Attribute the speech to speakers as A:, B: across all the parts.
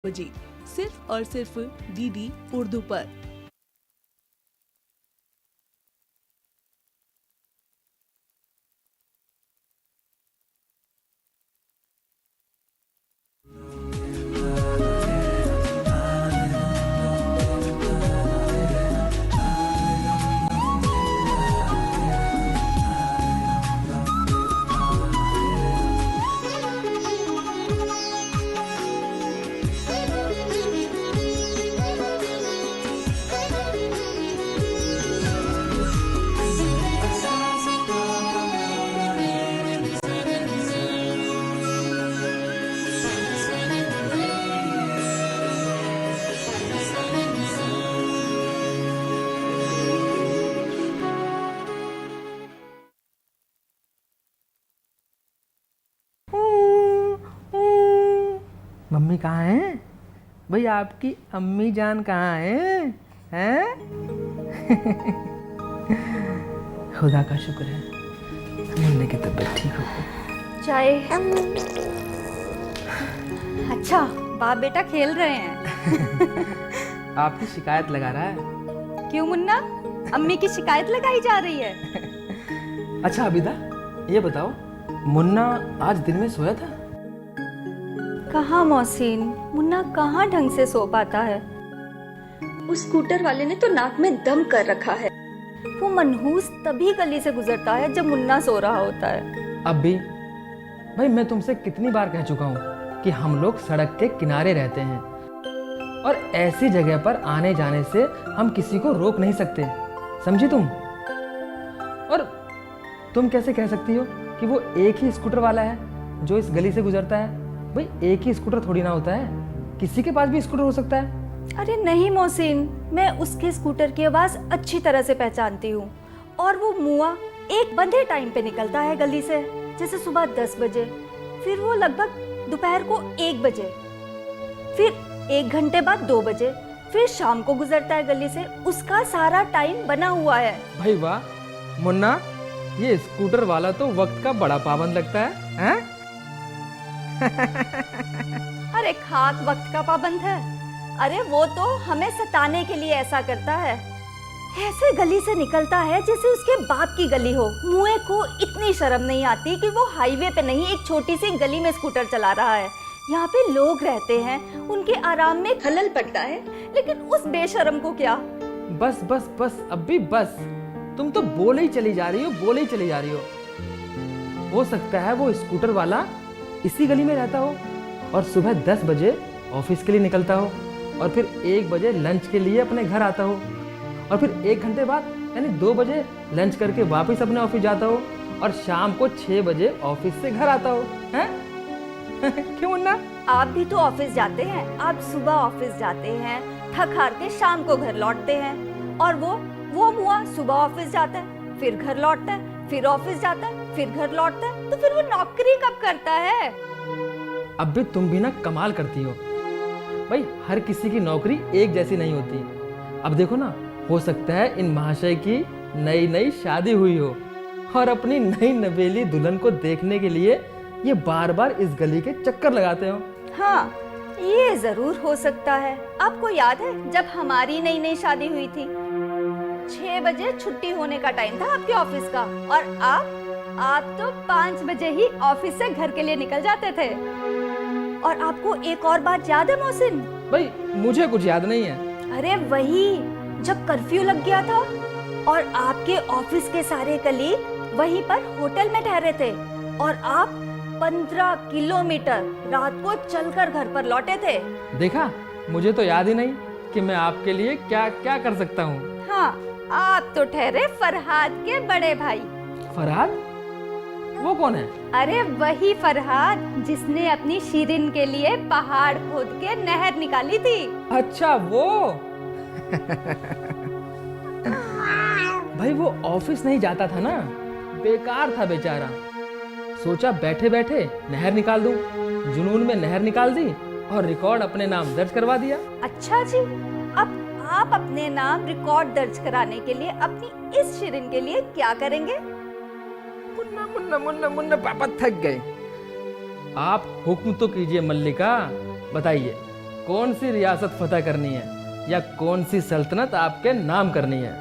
A: बजे सिर्फ और सिर्फ डीडी उर्दू पर।
B: मम्मी कहाँ है भाई? आपकी अम्मी जान कहाँ है? हैं? खुदा का शुक्र है मुन्ने की तबीयत ठीक हो गई।
C: चाय। अच्छा, बाप बेटा खेल रहे हैं।
B: आपकी शिकायत लगा रहा है।
C: क्यों मुन्ना, अम्मी की शिकायत लगाई जा रही है?
B: अच्छा अबिदा, ये बताओ मुन्ना आज दिन में सोया था?
C: कहाँ मोहसिन, मुन्ना कहाँ ढंग से सो पाता है। उस स्कूटर वाले ने तो नाक में दम कर रखा है। वो मनहूस तभी गली से गुजरता है जब मुन्ना सो रहा होता है।
B: अब भी भाई मैं तुमसे कितनी बार कह चुका हूँ कि हम लोग सड़क के किनारे रहते हैं और ऐसी जगह पर आने जाने से हम किसी को रोक नहीं सकते, समझी तुम? और तुम कैसे कह सकती हो कि वो एक ही स्कूटर वाला है जो इस गली से गुजरता है? भाई एक ही स्कूटर थोड़ी ना होता है, किसी के पास भी स्कूटर हो सकता है।
C: अरे नहीं मोहसिन, मैं उसके स्कूटर की आवाज अच्छी तरह से पहचानती हूँ। और वो मुआ एक बंधे टाइम पे निकलता है गली से, जैसे सुबह 10 बजे, फिर वो लगभग दोपहर को 1 बजे, फिर 1 घंटे बाद 2 बजे, फिर शाम को गुजरता है गली से। उसका सारा टाइम बना हुआ है।
B: भाई वाह मुन्ना, ये स्कूटर वाला तो वक्त का बड़ा पाबंद लगता है, हैं?
C: अरे खाक वक्त का पाबंद है। अरे वो तो हमें सताने के लिए ऐसा करता है। ऐसे गली से निकलता है जैसे उसके बाप की गली हो। मुए को इतनी शर्म नहीं आती कि वो हाईवे पे नहीं, एक छोटी सी गली में स्कूटर चला रहा है। यहाँ पे लोग रहते हैं, उनके आराम में खलल पड़ता है, लेकिन उस बेशरम को क्या।
B: बस बस बस अब भी बस, तुम तो बोले ही चली जा रही हो, बोले ही चली जा रही हो सकता है वो स्कूटर वाला इसी गली में रहता हो और सुबह 10 बजे ऑफिस के लिए निकलता हो और फिर 1 बजे लंच के लिए अपने घर आता हो और फिर 1 घंटे बाद यानी 2 बजे लंच करके वापस अपने ऑफिस जाता हो और शाम को 6 बजे ऑफिस से घर आता हो, हैं? क्यों मुन्ना?
C: आप भी तो ऑफिस जाते हैं। आप सुबह ऑफिस जाते हैं, थक हार के शाम को घर लौटते हैं। और वो मुआ सुबह ऑफिस जाता है, फिर घर लौटता है, फिर ऑफिस जाता है, फिर घर लौटता है। तो फिर वो नौकरी कब करता है?
B: अब भी तुम भी ना कमाल करती हो भाई, हर किसी की नौकरी एक जैसी नहीं होती। अब देखो ना, हो सकता है इन महाशय की नई नई शादी हुई हो और अपनी नई नवेली दुल्हन को देखने के लिए ये बार बार इस गली के चक्कर लगाते हो।
C: हाँ, ये जरूर हो सकता है। आपको याद है जब हमारी नई नई शादी हुई थी, 6 बजे छुट्टी होने का टाइम था आपके ऑफिस का, और आप तो 5 बजे ही ऑफिस से घर के लिए निकल जाते थे। और आपको एक और बात याद है मोहसिन?
B: भाई मुझे कुछ याद नहीं है।
C: अरे वही, जब कर्फ्यू लग गया था और आपके ऑफिस के सारे कलीग वहीं पर होटल में ठहरे थे और आप 15 किलोमीटर रात को चलकर घर पर लौटे थे।
B: देखा, मुझे तो याद ही नहीं कि मैं आपके लिए क्या क्या कर सकता हूँ।
C: हाँ, आप तो ठहरे फरहाद के बड़े भाई।
B: फरहाद? वो कौन है?
C: अरे वही फरहाद जिसने अपनी शिरीन के लिए पहाड़ खोद के नहर निकाली थी।
B: अच्छा वो। भाई वो ऑफिस नहीं जाता था ना, बेकार था बेचारा। सोचा बैठे बैठे नहर निकाल दूं, जुनून में नहर निकाल दी और रिकॉर्ड अपने नाम दर्ज करवा दिया।
C: अच्छा जी, अब आप अपने नाम रिकॉर्ड दर्ज कराने के लिए अपनी इस शिरीन के लिए क्या करेंगे?
B: मुन्ना मुन्ना मुन्ना मुन्ना, पापा थक गए। आप हुक्म तो कीजिए मल्लिका, बताइए कौन सी रियासत फतह करनी है या कौन सी सल्तनत आपके नाम करनी है,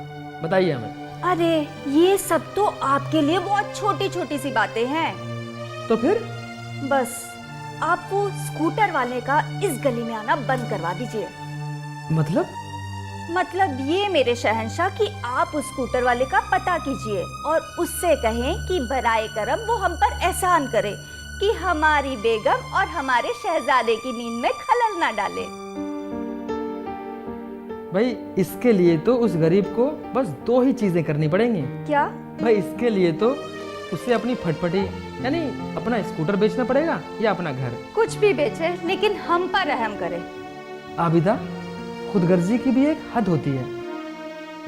B: बताइए हमें।
C: अरे ये सब तो आपके लिए बहुत छोटी छोटी सी बातें हैं।
B: तो फिर
C: बस आप वो स्कूटर वाले का इस गली में आना बंद करवा दीजिए। मतलब ये मेरे शहंशाह कि आप उस स्कूटर वाले का पता कीजिए और उससे कहें कि बराए करम वो हम पर एहसान करे कि हमारी बेगम और हमारे शहजादे की नींद में खलल ना डाले।
B: भाई इसके लिए तो उस गरीब को बस 2 ही चीजें करनी पड़ेंगी।
C: क्या?
B: भाई इसके लिए तो उसे अपनी फटफटी यानी अपना स्कूटर बेचना पड़ेगा या अपना घर।
C: कुछ भी बेचे लेकिन हम पर रहम करे।
B: आबिदा, खुदगर्जी की भी एक हद होती है।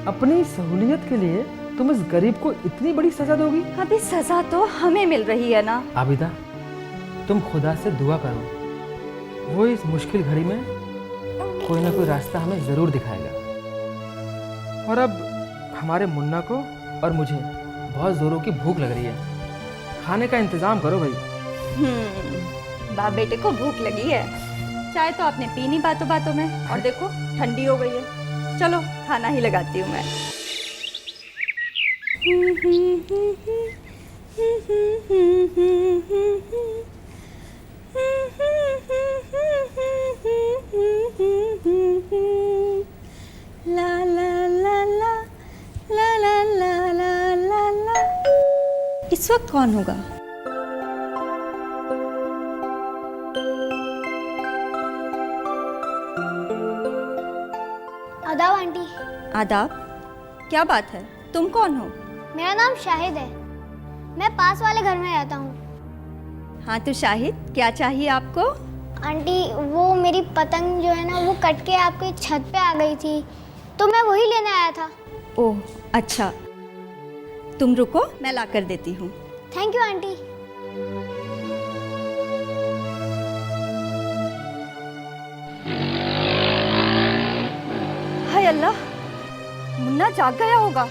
B: अपनी सहूलियत के लिए तुम इस गरीब को इतनी बड़ी सजा दोगी?
C: अभी सजा तो हमें मिल रही है ना।
B: आबिदा, तुम खुदा से दुआ करो, वो इस मुश्किल घड़ी में कोई ना कोई रास्ता हमें जरूर दिखाएगा। और अब हमारे मुन्ना को और मुझे बहुत जोरों की भूख लग रही है, खाने का इंतजाम करो भाई।
C: बाप बेटे को भूख लगी है। चाय तो आपने पी नहीं बातों बातों में, और देखो ठंडी हो गई है। चलो खाना ही लगाती हूँ मैं। ला ला ला ला ला ला ला ला ला ला। इस वक्त कौन होगा?
D: आदाब आंटी।
C: आदाब। क्या बात है, तुम कौन हो?
D: मेरा नाम शाहिद है, मैं पास वाले घर में रहता हूँ।
C: हाँ तो शाहिद, क्या चाहिए आपको?
D: आंटी वो मेरी पतंग जो है ना वो कट के आपकी छत पे आ गई थी, तो मैं वही लेने आया था।
C: ओह अच्छा, तुम रुको मैं ला कर देती हूँ।
D: Thank you aunty.
C: हाय अल्लाह, मुन्ना जाग गया होगा।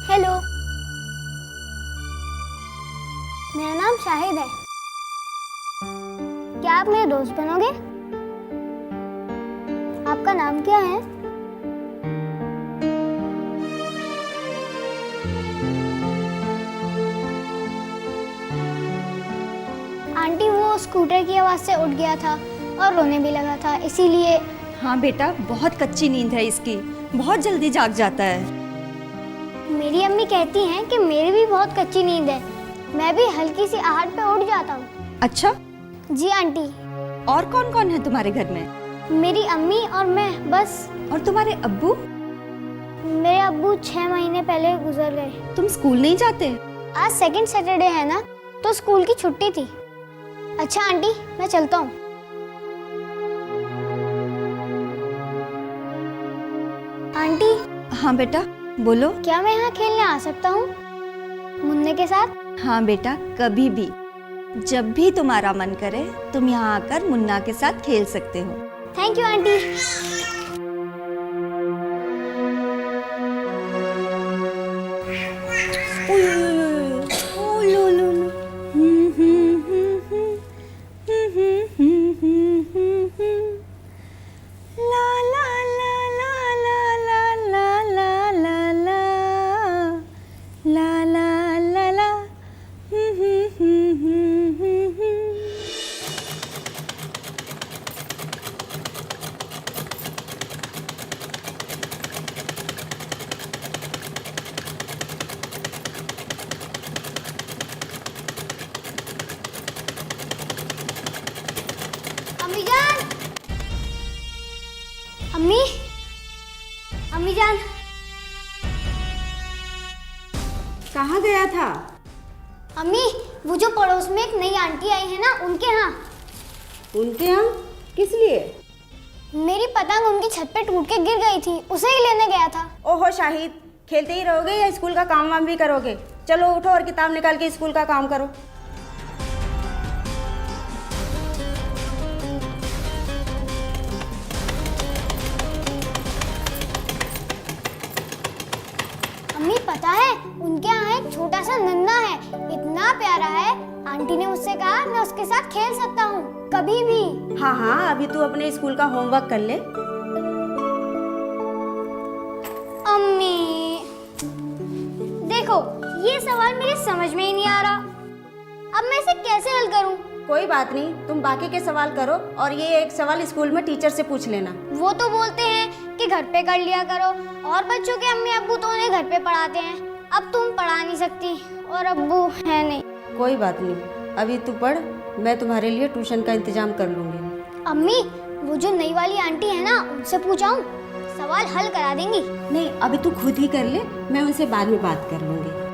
D: हेलो, मेरा नाम शाहिद है, क्या आप मेरे दोस्त बनोगे? आपका नाम क्या है? आंटी वो स्कूटर की आवाज से उठ गया था और रोने भी लगा था, इसीलिए।
C: हाँ बेटा, बहुत कच्ची नींद है इसकी, बहुत जल्दी जाग जाता है।
D: मेरी अम्मी कहती हैं कि मेरी भी बहुत कच्ची नींद है, मैं भी हल्की सी आहट पे उठ जाता हूँ।
C: अच्छा
D: जी आंटी।
C: और कौन कौन है तुम्हारे घर में?
D: मेरी अम्मी और मैं, बस।
C: और तुम्हारे अब्बू?
D: मेरे अब्बू 6 महीने पहले गुजर गए।
C: तुम स्कूल नहीं जाते?
D: आज सेकंड सैटरडे है ना, तो स्कूल की छुट्टी थी। अच्छा आंटी, मैं चलता हूँ। आंटी।
C: हाँ बेटा बोलो।
D: क्या मैं यहाँ खेलने आ सकता हूँ मुन्ने के साथ?
C: हाँ बेटा, कभी भी जब भी तुम्हारा मन करे तुम यहाँ आकर मुन्ना के साथ खेल सकते हो।
D: Thank you aunty. अम्मी जान, अम्मी, अम्मी जान।
E: कहाँ गया था?
D: अम्मी वो जो पड़ोस में एक नई आंटी आई है ना, उनके यहाँ।
E: उनके यहाँ? किस लिए?
D: मेरी पतंग उनकी छत पे टूट के गिर गई थी, उसे ही लेने गया था।
E: ओहो शाहिद, खेलते ही रहोगे या स्कूल का काम वाम भी करोगे? चलो उठो और किताब निकाल के स्कूल का काम करो।
D: आंटी ने मुझसे कहा मैं उसके साथ खेल सकता हूँ कभी भी।
E: हाँ हाँ, अभी तू अपने स्कूल का होमवर्क कर ले।
D: अम्मी देखो, ये सवाल मेरे समझ में ही नहीं आ रहा। अब मैं इसे कैसे हल करूँ?
E: कोई बात नहीं, तुम बाकी के सवाल करो और ये एक सवाल स्कूल में टीचर से पूछ लेना।
D: वो तो बोलते हैं कि घर पे कर लिया करो, और बच्चों के अम्मी अब्बू तो उन्हें घर पे पढ़ाते हैं। अब तुम पढ़ा नहीं सकती और अब्बू है नहीं।
E: कोई बात नहीं, अभी तू पढ़, मैं तुम्हारे लिए ट्यूशन का इंतजाम कर लूँगी।
D: अम्मी, वो जो नई वाली आंटी है ना, उनसे पूछाऊं? सवाल हल करा देंगी।
E: नहीं, अभी तू खुद ही कर ले, मैं उनसे बाद में बात कर लूँगी।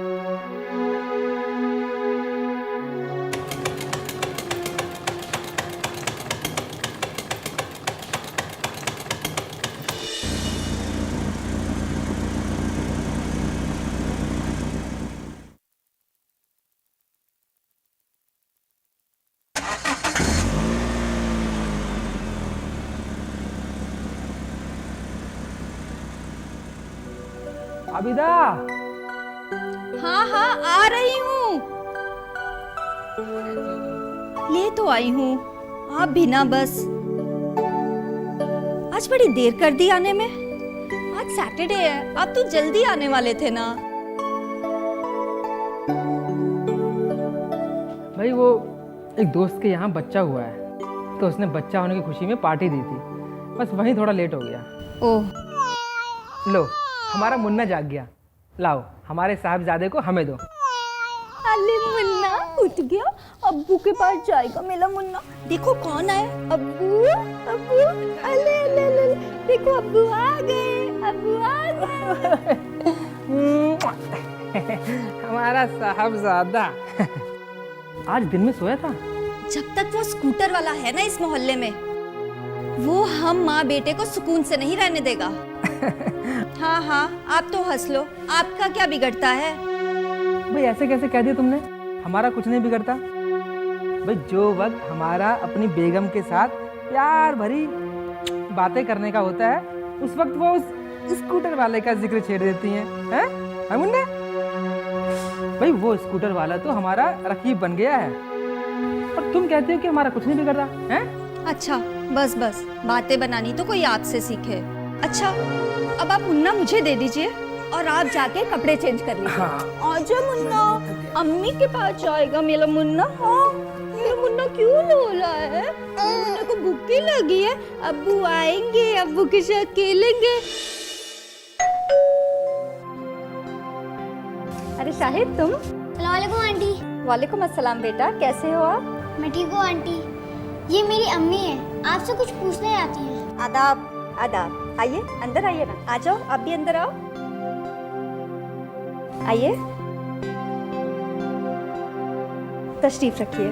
B: आबिदा,
C: हाँ हाँ, आ रही हूँ। ले तो आई हूँ, आप भी ना बस। आज बड़ी देर कर दी आने में। आज सैटरडे है, आप तो जल्दी आने वाले थे ना।
B: भाई वो एक दोस्त के यहाँ बच्चा हुआ है, तो उसने बच्चा होने की खुशी में पार्टी दी थी, बस वहीं थोड़ा लेट हो गया।
C: ओह,
B: लो, हमारा मुन्ना जाग गया। लाओ, हमारे साहबजादे को हमें दो।
C: अले मुन्ना उठ गया, अब्बू के पास जाएगा मेरा मुन्ना। देखो कौन आए, अब्बू अब्बू, अले अले अले, देखो अब्बू आ गए, अब्बू आ गए।
B: हमारा साहबजादा आज दिन में सोया था।
C: जब तक वो स्कूटर वाला है ना इस मोहल्ले में, वो हम माँ बेटे को सुकून से नहीं रहने देगा। हाँ हाँ, आप तो हंस लो, आपका क्या बिगड़ता है?
B: भाई ऐसे कैसे कह दिया तुमने? हमारा कुछ नहीं बिगड़ता। भाई जो वक्त हमारा अपनी बेगम के साथ प्यार भरी बातें करने का होता है, उस वक्त वो उस स्कूटर वाले का जिक्र छेड़ देती हैं, हैं? हाँ मुन्ना? भाई वो स्कूटर वाला तो हमारा रकीब बन गया है, और तुम कहते हो कि हमारा कुछ नहीं बिगड़ता, हैं?
C: अच्छा बस बस, बातें बनानी तो कोई आपसे सीखे। अच्छा, अब आप मुन्ना मुझे दे दीजिए और आप जाके कपड़े चेंज कर लीजिए।
B: हाँ।
C: आजा मुन्ना, अम्मी के पास जाएगा मेरा मुन्ना। हाँ, मेरा मुन्ना क्यों रो रहा है? मुन्ना को भूख लगी है, अब्बू आएंगे, अब्बू के साथ खेलेंगे। अरे शाहिद, तुम?
D: अस्सलाम वालेकुम आंटी।
C: वालेकुम अस्सलाम बेटा, कैसे हो आप?
D: मैं ठीक हूँ आंटी। ये मेरी अम्मी है, आपसे कुछ पूछने आती हैं।
E: आदाब।
C: आदाब। आइए, अंदर आइए ना। आ जाओ, आप भी अंदर आओ। आइए, तशरीफ रखिए।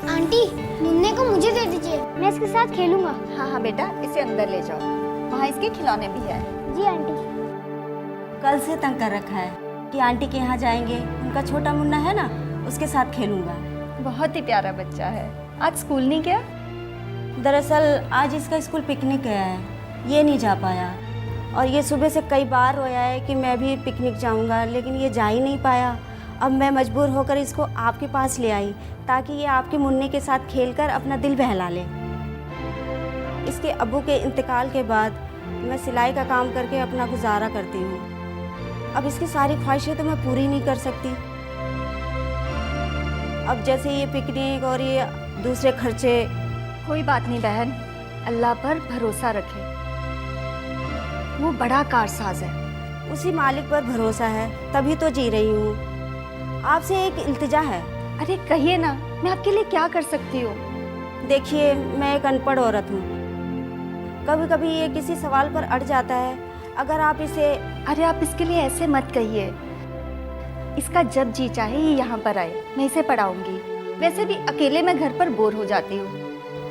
D: आंटी, मुन्ने को मुझे दे दीजिए, मैं इसके साथ खेलूंगा।
C: हाँ हाँ बेटा, इसे अंदर ले जाओ, वहाँ इसके खिलौने भी है।
D: जी आंटी।
E: कल से तंग कर रखा है कि आंटी के यहाँ जाएंगे, उनका छोटा मुन्ना है ना, उसके साथ खेलूंगा।
C: बहुत ही प्यारा बच्चा है। आज स्कूल नहीं गया?
E: दरअसल आज इसका स्कूल पिकनिक गया है, ये नहीं जा पाया, और ये सुबह से कई बार रोया है कि मैं भी पिकनिक जाऊंगा, लेकिन ये जा ही नहीं पाया। अब मैं मजबूर होकर इसको आपके पास ले आई ताकि ये आपके मुन्ने के साथ खेलकर अपना दिल बहला ले। इसके अब्बू के इंतकाल के बाद मैं सिलाई का काम करके अपना गुजारा करती हूँ। अब इसकी सारी ख्वाहिशें तो मैं पूरी नहीं कर सकती। अब जैसे ये पिकनिक और ये दूसरे खर्चे।
C: कोई बात नहीं बहन, अल्लाह पर भरोसा रखे, वो बड़ा कारसाज है।
E: उसी मालिक पर भरोसा है, तभी तो जी रही हूँ। आपसे एक इल्तिजा है।
C: अरे कहिए ना, मैं आपके लिए क्या कर सकती हूँ?
E: देखिए, मैं एक अनपढ़ औरत हूँ, कभी कभी ये किसी सवाल पर अड़ जाता है। अगर आप इसे।
C: अरे आप इसके लिए ऐसे मत कहिए, इसका जब जी चाहे ये यहाँ पर आए, मैं इसे पढ़ाऊंगी। वैसे भी अकेले मैं घर पर बोर हो जाती हूँ,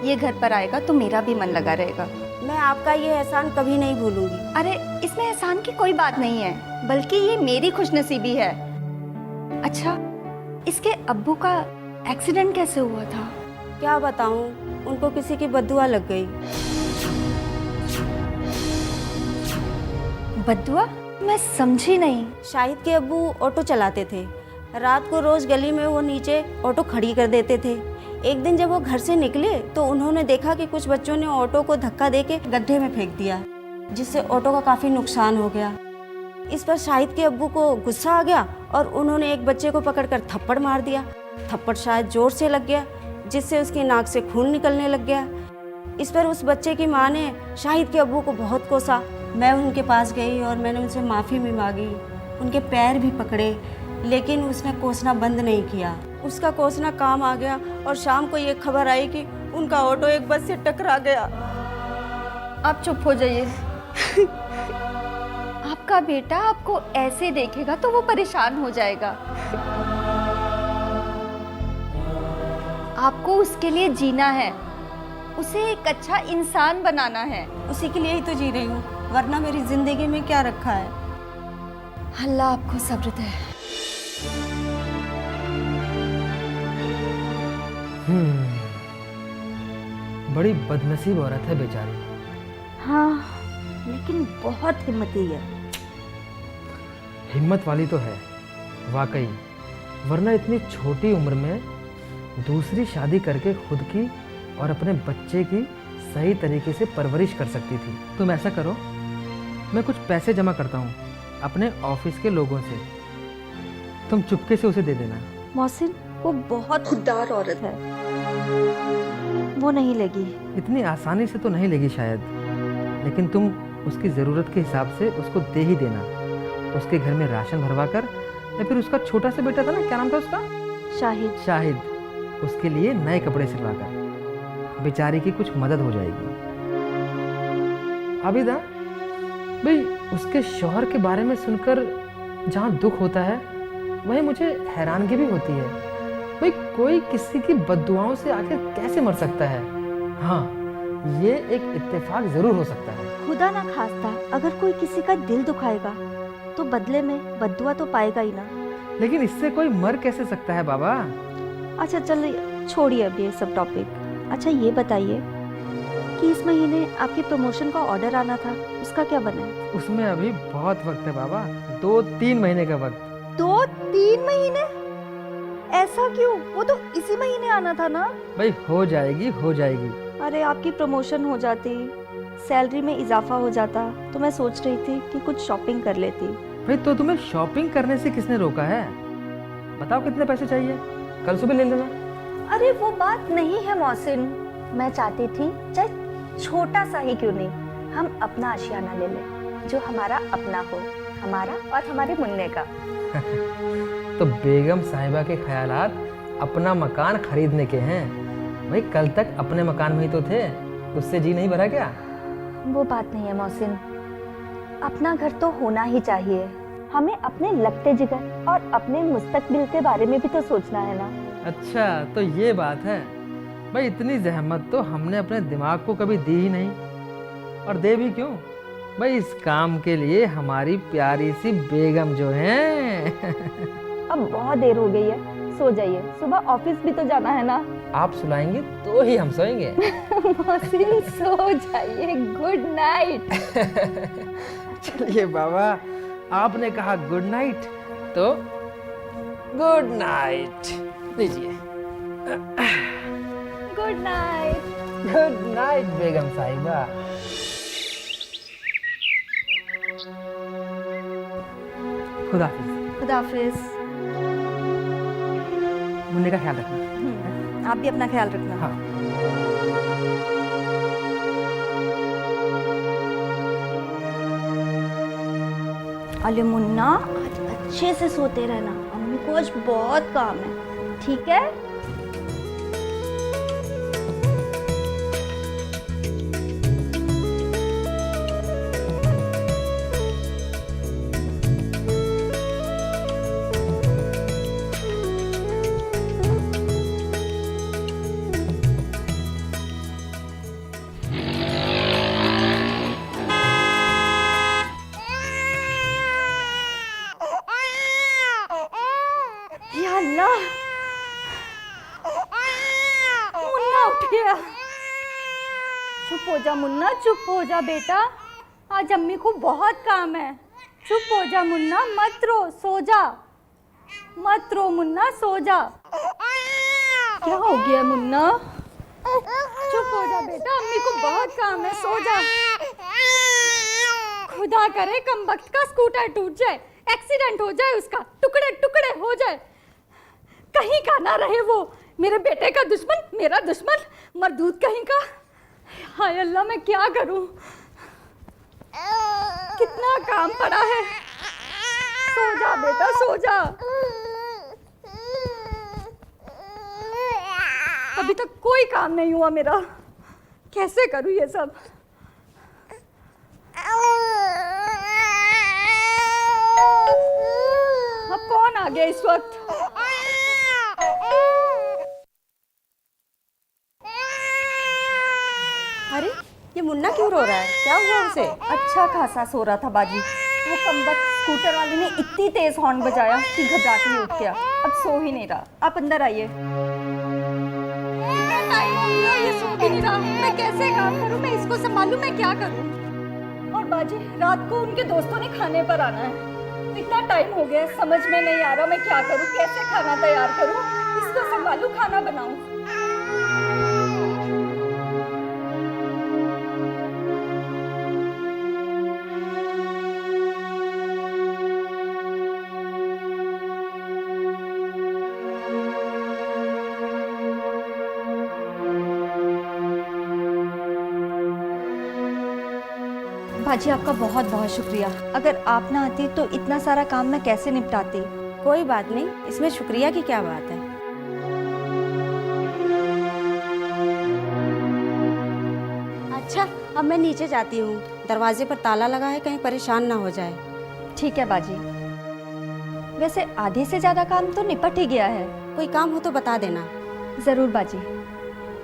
C: ये घर पर आएगा तो मेरा भी मन लगा रहेगा।
E: मैं आपका ये एहसान कभी नहीं भूलूंगी।
C: अरे इसमें एहसान की कोई बात नहीं है, बल्कि ये मेरी खुशनसीबी है। अच्छा, इसके अब्बू का एक्सीडेंट कैसे हुआ था?
E: क्या बताऊं, उनको किसी की बद्दुआ लग गई।
C: बद्दुआ? मैं समझी नहीं।
E: शाहिद के अब्बू ऑटो चलाते थे। रात को रोज गली में वो नीचे ऑटो खड़ी कर देते थे। एक दिन जब वो घर से निकले तो उन्होंने देखा कि कुछ बच्चों ने ऑटो को धक्का देके गड्ढे में फेंक दिया, जिससे ऑटो का काफ़ी नुकसान हो गया। इस पर शाहिद के अब्बू को गुस्सा आ गया और उन्होंने एक बच्चे को पकड़कर थप्पड़ मार दिया। थप्पड़ शायद जोर से लग गया, जिससे उसकी नाक से खून निकलने लग गया। इस पर उस बच्चे की माँ ने शाहिद के अब्बू को बहुत कोसा। मैं उनके पास गई और मैंने उनसे माफ़ी भी मांगी, उनके पैर भी पकड़े, लेकिन उसने कोसना बंद नहीं किया। उसका कोसना काम आ गया और शाम को ये खबर आई कि उनका ऑटो एक बस से टकरा गया।
C: आप चुप हो जाइए। आपका बेटा आपको ऐसे देखेगा तो वो परेशान हो जाएगा। आपको उसके लिए जीना है, उसे एक अच्छा इंसान बनाना है।
E: उसी के लिए ही तो जी रही हूँ, वरना मेरी जिंदगी में क्या रखा है।
C: अल्लाह आपको सब्र दे।
B: बड़ी बदनसीब औरत है बेचारी।
E: हाँ, लेकिन बहुत हिम्मती है।
B: हिम्मत वाली तो है वाकई, वरना इतनी छोटी उम्र में दूसरी शादी करके खुद की और अपने बच्चे की सही तरीके से परवरिश कर सकती थी। तुम ऐसा करो, मैं कुछ पैसे जमा करता हूँ अपने ऑफिस के लोगों से, तुम चुपके से उसे दे देना।
C: मोहसिन, वो बहुत खुददार औरत है, वो नहीं लेगी।
B: इतनी आसानी से तो नहीं लेगी शायद, लेकिन तुम उसकी ज़रूरत के हिसाब से उसको दे ही देना। उसके घर में राशन भरवा कर, या फिर उसका छोटा सा बेटा था ना, क्या नाम था उसका?
C: शाहिद।
B: शाहिद, उसके लिए नए कपड़े सिलवा कर बेचारी की कुछ मदद हो जाएगी। आबिदा भाई, उसके शौहर के बारे में सुनकर जहाँ दुख होता है वहीं मुझे हैरानगी भी होती है। भाई, कोई किसी की बद्दुआओं से आखिर कैसे मर सकता है? हाँ, ये एक इत्तेफाक जरूर हो सकता है।
C: खुदा ना खास्ता अगर कोई किसी का दिल दुखाएगा तो बदले में बद्दुआ तो पाएगा ही ना।
B: लेकिन इससे कोई मर कैसे सकता है बाबा?
C: अच्छा चलिए, छोड़िए अब ये सब टॉपिक। अच्छा ये बताइए कि इस महीने आपके प्रमोशन का ऑर्डर आना था, उसका क्या बना है?
B: उसमें अभी बहुत वक्त है बाबा, 2-3 महीने का वक्त।
C: 2-3 महीने? ऐसा क्यों? वो तो इसी महीने आना था ना।
B: भाई हो जाएगी, हो जाएगी।
C: अरे आपकी प्रमोशन हो जाती, सैलरी में इजाफा हो जाता, तो मैं सोच रही थी कि कुछ शॉपिंग कर लेती।
B: भाई तो तुम्हें शॉपिंग करने से किसने रोका है? बताओ कितने पैसे चाहिए, कल सुबह ले लेना।
C: अरे वो बात नहीं है मोहसिन, मैं चाहती थी चाहे छोटा सा ही क्यों नहीं, हम अपना आशियाना ले लें जो हमारा अपना हो, हमारा और हमारे मुन्ने का।
B: तो बेगम साहिबा के ख्यालात अपना मकान खरीदने के हैं। भाई कल तक अपने मकान में ही तो थे, उससे जी नहीं भरा क्या?
C: वो बात नहीं है मोहसिन, अपना घर तो होना ही चाहिए। हमें अपने लगते जिगर और अपने मुस्तकबिल के बारे में भी तो सोचना है ना।
B: अच्छा तो ये बात है। भाई इतनी जहमत तो हमने अपने दिमाग को कभी दी ही नहीं, और दे भी क्यों? भाई इस काम के लिए हमारी प्यारी सी बेगम जो है।
C: अब बहुत देर हो गई है, सो जाइए, सुबह ऑफिस भी तो जाना है ना।
B: आप सुलाएंगे तो ही हम सोएंगे।
C: मोहसिन सो जाइए, गुड नाइट।
B: चलिए बाबा, आपने कहा गुड नाइट तो गुड नाइट। लीजिए।
C: Good night.
B: गुड नाइट बेगम साहिबा। खुदाफिज।
C: खुदाफिज।
B: मुन्ने का ख्याल रखना।
C: आप भी अपना ख्याल रखना।
B: हाँ।
C: अरे मुन्ना, आज अच्छे से सोते रहना, अम्मी को आज बहुत काम है, ठीक है? या अल्लाह, मुन्ना उठ गया। चुप हो जा मुन्ना, चुप हो जा बेटा, आज अम्मी को बहुत काम है, चुप हो जा मुन्ना, मत रो, सो जा। मत रो मुन्ना, सो जा। क्या हो गया मुन्ना? चुप हो जा बेटा, अम्मी को बहुत काम है, सो जा। खुदा करे कम वक्त का स्कूटर टूट जाए, एक्सीडेंट हो जाए, उसका टुकड़े टुकड़े हो जाए, कहीं का ना रहे वो। मेरे बेटे का दुश्मन, मेरा दुश्मन, मरदूद कहीं का। हाय अल्लाह, मैं क्या करूं? कितना काम पड़ा है। सो जा बेटा, सो जा। अभी तक कोई काम नहीं हुआ मेरा, कैसे करूं ये सब? अब कौन आ गया इस वक्त?
E: अरे ये मुन्ना क्यों रो रहा है? क्या हुआ उसे?
C: अच्छा खासा सो रहा था बाजी। वो कमबख्त स्कूटर वाले ने इतनी तेज हॉर्न बजाया कि घबराहट में उठ गया। अब सो ही नहीं रहा। आप अंदर आइए। इतना टाइम हो गया, ये सो भी नहीं रहा। मैं कैसे काम करूं? मैं इसको संभालूं? मैं क्या करूं? और बाजी, रात को उनके दोस्तों ने खाने पर आना है। इतना टाइम हो गया, समझ में नहीं आ रहा मैं क्या करूं, कैसे खाना तैयार करूं, इसको संभालूं, खाना बनाऊं। बाजी, आपका बहुत बहुत शुक्रिया। अगर आप ना आती तो इतना सारा काम मैं कैसे निपटाती?
E: कोई बात नहीं, इसमें शुक्रिया की क्या बात है। अच्छा, अब मैं नीचे जाती हूँ। दरवाजे पर ताला लगा है, कहीं परेशान ना हो जाए।
C: ठीक है बाजी। वैसे आधे से ज्यादा काम तो निपट ही गया है।
E: कोई काम हो तो बता देना।
C: जरूर बाजी,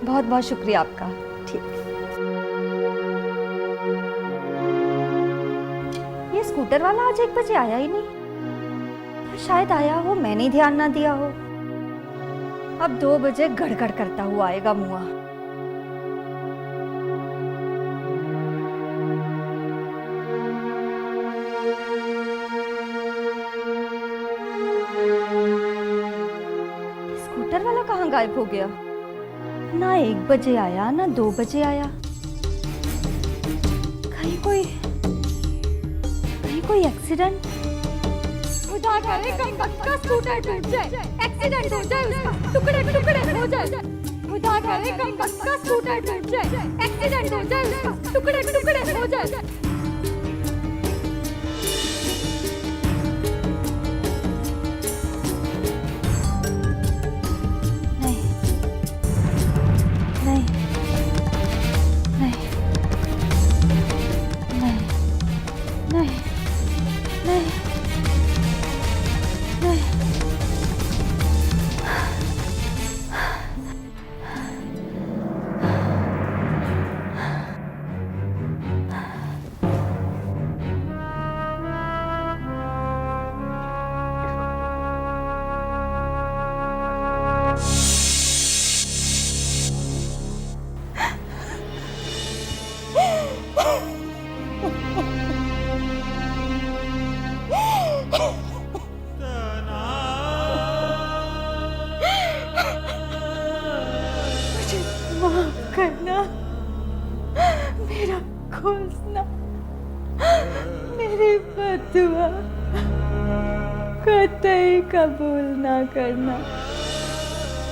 C: बहुत बहुत शुक्रिया आपका। ठीक। ये स्कूटर वाला आज 1 बजे आया ही नहीं। शायद आया हो, मैंने ध्यान ना दिया हो। अब 2 बजे गड़गड़ करता हुआ आएगा मुआ। स्कूटर वाला कहाँ गायब हो गया? ना 1 बजे आया, ना 2 बजे आया। कहीं कोई एक्सीडेंट? खुदा करे कम वक्त का स्कूटर टूट जाए, एक्सीडेंट हो जाए, उसका टुकड़े टुकड़े हो जाए। खुदा करे कम वक्त का स्कूटर टूट जाए, एक्सीडेंट हो जाए, उसका टुकड़े टुकड़े हो जाए। माफ करना, मेरा खोजना, मेरी बददुआ कतई कबूल ना करना।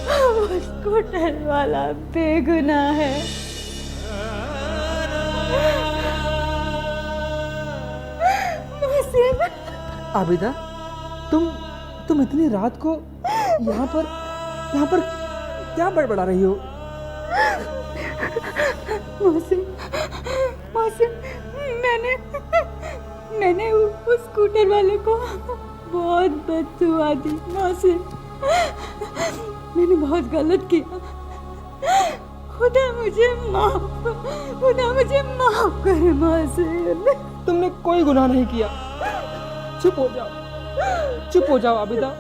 C: वो स्कूटर वाला बेगुनाह है।
B: आबिदा, तुम इतनी रात को यहाँ पर क्या बड़बड़ा रही हो?
C: मौसिम, मैंने उस स्कूटर वाले को बहुत बददुआ दी। मौसिम, मैंने बहुत गलत किया। खुदा मुझे माफ करे मौसिम।
B: तुमने कोई गुनाह नहीं किया। चुप हो जाओ आबिदा,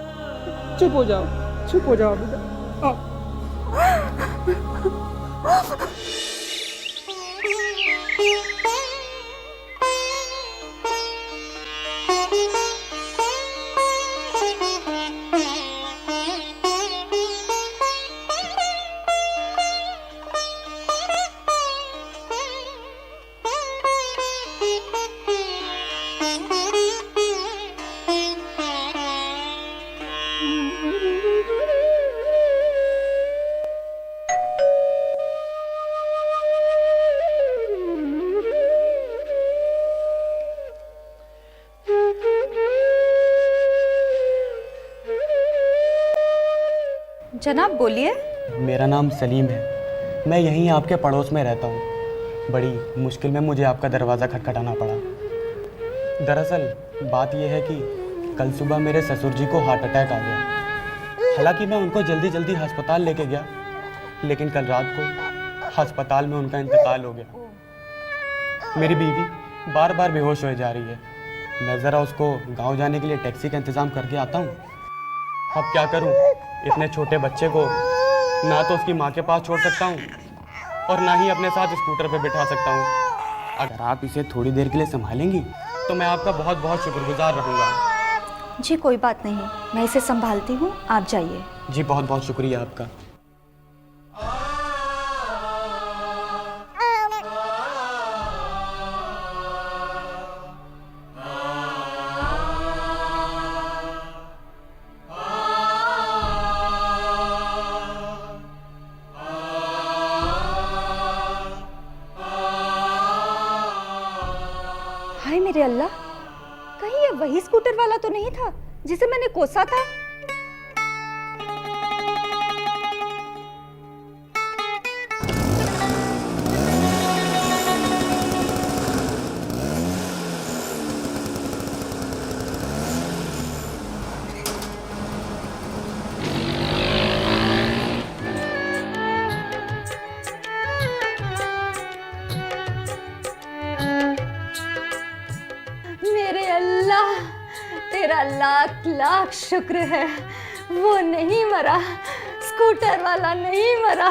B: चुप हो जाओ आबिदा।
C: जनाब बोलिए।
F: मेरा नाम सलीम है, मैं यहीं आपके पड़ोस में रहता हूँ। बड़ी मुश्किल में मुझे आपका दरवाज़ा खटखटाना पड़ा। दरअसल बात यह है कि कल सुबह मेरे ससुर जी को हार्ट अटैक आ गया। हालांकि मैं उनको जल्दी जल्दी अस्पताल लेके गया, लेकिन कल रात को अस्पताल में उनका इंतकाल हो गया। मेरी बीवी बार बार बेहोश हो जा रही है। मैं ज़रा उसको गांव जाने के लिए टैक्सी का इंतज़ाम करके आता हूँ। अब क्या करूँ, इतने छोटे बच्चे को ना तो उसकी माँ के पास छोड़ सकता हूँ और ना ही अपने साथ स्कूटर पे बिठा सकता हूँ। अगर आप इसे थोड़ी देर के लिए संभालेंगी तो मैं आपका बहुत बहुत शुक्रगुजार रहूँगा।
C: जी कोई बात नहीं, मैं इसे संभालती हूँ, आप जाइए।
F: जी बहुत बहुत शुक्रिया आपका।
C: हाय मेरे अल्लाह, कहीं ये वही स्कूटर वाला तो नहीं था जिसे मैंने कोसा था? मेरे अल्लाह, तेरा लाख लाख शुक्र है, वो नहीं मरा, स्कूटर वाला नहीं मरा।